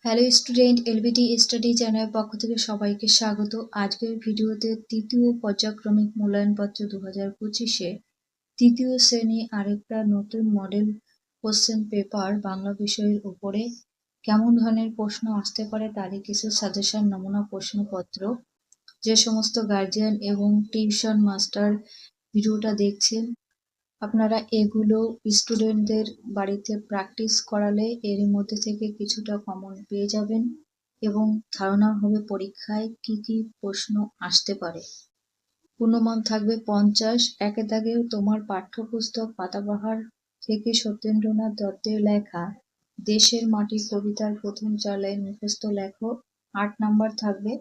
Hello student, LBT study চ্যানেলের পক্ষ থেকে সবাইকে স্বাগত। আজকের ভিডিওতে তৃতীয় পর্যায়ক্রমিক মূল্যায়নপত্র 2025-এ তৃতীয় শ্রেণী আরেকটা নতুন মডেল কোশ্চেন পেপার বাংলা বিষয়ের উপরে কেমন ধরনের প্রশ্ন আসতে পারে তারই কিছু সাজেশন নমুনা প্রশ্নপত্র। যে সমস্ত গার্জিয়ান এবং টিউশন মাস্টার ভিডিওটা দেখছেন, আপনারা এগুলো স্টুডেন্টদের বাড়িতে প্র্যাকটিস করালে এর মধ্যে থেকে কিছুটা কমন পেয়ে যাবেন এবং ধারণা হবে পরীক্ষায় কি কি প্রশ্ন আসতে পারে। পূর্ণমান থাকবে 50। একে দাগে তোমার পাঠ্যপুস্তক পাতাবাহার থেকে সত্যেন্দ্রনাথ দত্তের লেখা দেশের মাটি কবিতার প্রথম 4 লাইন মুখস্থ লেখো। 8 নাম্বার থাকবে।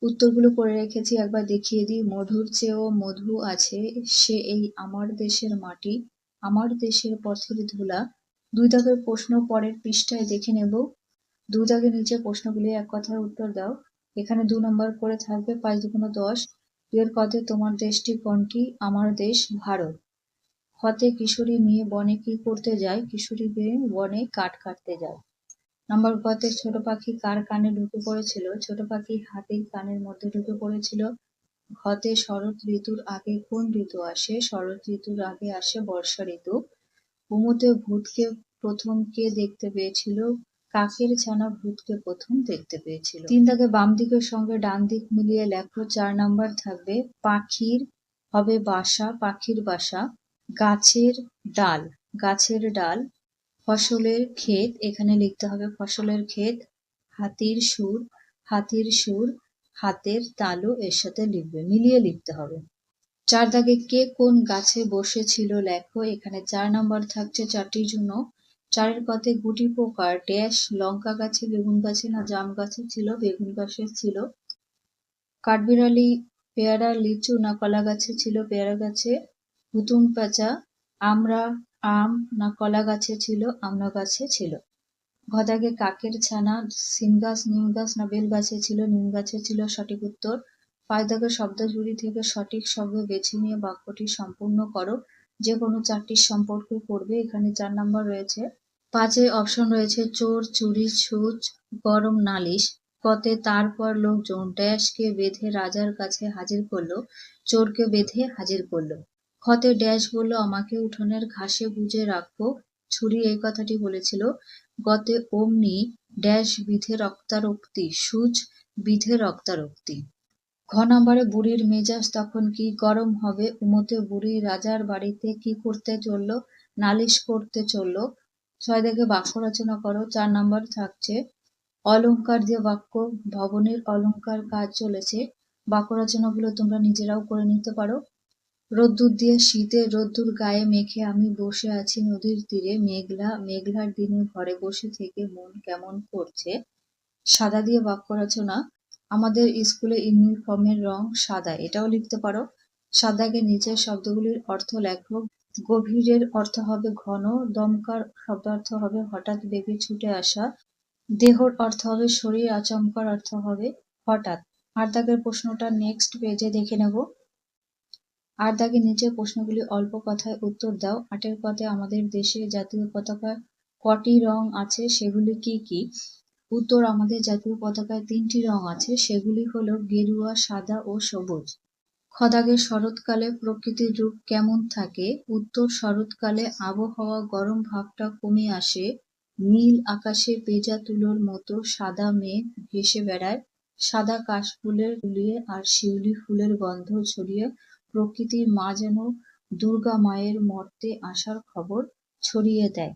উত্তরগুলো করে রেখেছি, একবার দেখিয়ে দিই। মধুর চেয়েও মধু আছে সে এই আমার দেশের মাটি, আমার দেশের পথের ধুলা। 2 দাগের প্রশ্ন পরের পৃষ্ঠায় দেখে নেব। 2 দাগের নিচে প্রশ্নগুলি এক কথায় উত্তর দাও। এখানে 2 নম্বর করে থাকবে 5 দুগুণ 10। 2 এর কতে তোমার দেশটি কোনটি? আমার দেশ ভারত। হতে কিশোরী মেয়ে বনে কি করতে যায়? কিশোরী মেয়ে বনে কাঠ কাটতে যায়। নাম্বার কতে ছোট পাখি কার কানে ঢুকে পড়েছিল? ছোট পাখি হাতির কানের মধ্যে ঢুকে পড়েছিল। ঘতে শরৎ ঋতুর আগে কোন ঋতু আসে? শরৎ ঋতুর আগে আসে বর্ষা ঋতু। উমুতে ভূতকে প্রথম কে দেখতে পেয়েছিল? কাকের ছানা ভূতকে প্রথম দেখতে পেয়েছিল। 3 দাগে বাম দিকের সঙ্গে ডান দিক মিলিয়ে লেখো। 4 নাম্বার থাকবে পাখির হবে বাসা, পাখির বাসা। গাছের ডাল, গাছের ডাল। ফসলের ক্ষেত, এখানে লিখতে হবে ফসলের ক্ষেত। হাতির সুর, হাতির সুর। হাতের তালু এর সাথে লিখবে, মিলিয়ে লিখতে হবে। 4 দাগে কে কোন গাছে বসেছিল লেখো। এখানে 4 নাম্বার থাকছে 4টির জন্য। 4 এর কতে গুটি পোকার ড্যাশ লঙ্কা গাছে, বেগুন গাছে না জাম গাছে ছিল? বেগুন গাছে ছিল। কাঠবিড়ালি পেয়ারা লিচু না কলা গাছে ছিল? পেয়ারা গাছে। হুতুম পেঁচা আমরা আম না কলা গাছে ছিল? আমড়া গাছে ছিল। ঘ দাগে কাকের ছানা সিম গাছ, নিম গাছ না বেল গাছে ছিল? নিম গাছে ছিল সঠিক উত্তর। 5 দাগে শব্দজুড়ি থেকে সঠিক শব্দ বেছে নিয়ে বাক্যটি সম্পূর্ণ করো। যে কোনো 4টির সম্পর্কে পড়বে। এখানে 4 নাম্বার রয়েছে। 5-এ অপশন রয়েছে চোর, চুরি, ছুঁচ, গরম, নালিশ। কতে তারপর লোকজন ড্যাশকে বেঁধে রাজার কাছে হাজির করলো, চোরকে বেঁধে হাজির করলো। খতে ড্যাশ বলল আমাকে উঠোনের ঘাসে গুজে রাখবো, ছুরি এই কথাটি বলেছিল। গতে অমনি ড্যাশ বিধে রক্তারক্তি, সূচ বিধে রক্তারক্তি। ঘ নাম্বারে বুড়ির মেজাজ তখন কি গরম হবে? উমতে বুড়ি রাজার বাড়িতে কি করতে চললো? নালিশ করতে চললো। 6 দাগে বাক্য রচনা করো। 4 নাম্বার থাকছে অলংকার দিয়ে বাক্য, ভবনের অলংকার কাজ চলেছে। বাক্য রচনাগুলো তোমরা নিজেরাও করে নিতে পারো। রোদ্দুর দিয়ে শীতে রোদ্দুর গায়ে মেখে আমি বসে আছি নদীর তীরে, মেঘলা মেঘলার দিনে ঘরে বসে থেকে মন কেমন করছে। সাদা দিয়ে বাক্য রচনা, আমাদের স্কুলে ইউনিফর্মের রং সাদা, এটাও লিখতে পারো। সাদাকে নিচের শব্দগুলির অর্থ লেখো। গভীরের অর্থ হবে ঘন, দমকার শব্দার্থ হবে হঠাৎ বেগে ছুটে আসা, দেহর অর্থ হবে শরীর, আচমকার অর্থ হবে হঠাৎ। 8 দাগের প্রশ্নটা নেক্সট পেজে দেখে নেব। 8 দাগের নিচে প্রশ্নগুলি অল্প কথায় উত্তর দাও। 8 এর কতে আমাদের দেশে জাতীয় পতাকায় কটি রং আছে, সেগুলি কি কি? উত্তর আমাদের জাতীয় পতাকায় 3টি রং আছে, সেগুলি হলো গেরুয়া, সাদা ও সবুজ। খ দাগে শরৎকালে প্রকৃতির রূপ কেমন থাকে? উত্তর শরৎকালে আবহাওয়া গরম ভাবটা কমে আসে, নীল আকাশে পেঁজা তুলোর মতো সাদা মেঘ ভেসে বেড়ায়, সাদা কাশফুলের ফুলিয়ে আর শিউলি ফুলের গন্ধ ছড়িয়ে প্রকৃতির মা যেন দুর্গা মায়ের মর্তে আসার খবর ছড়িয়ে দেয়।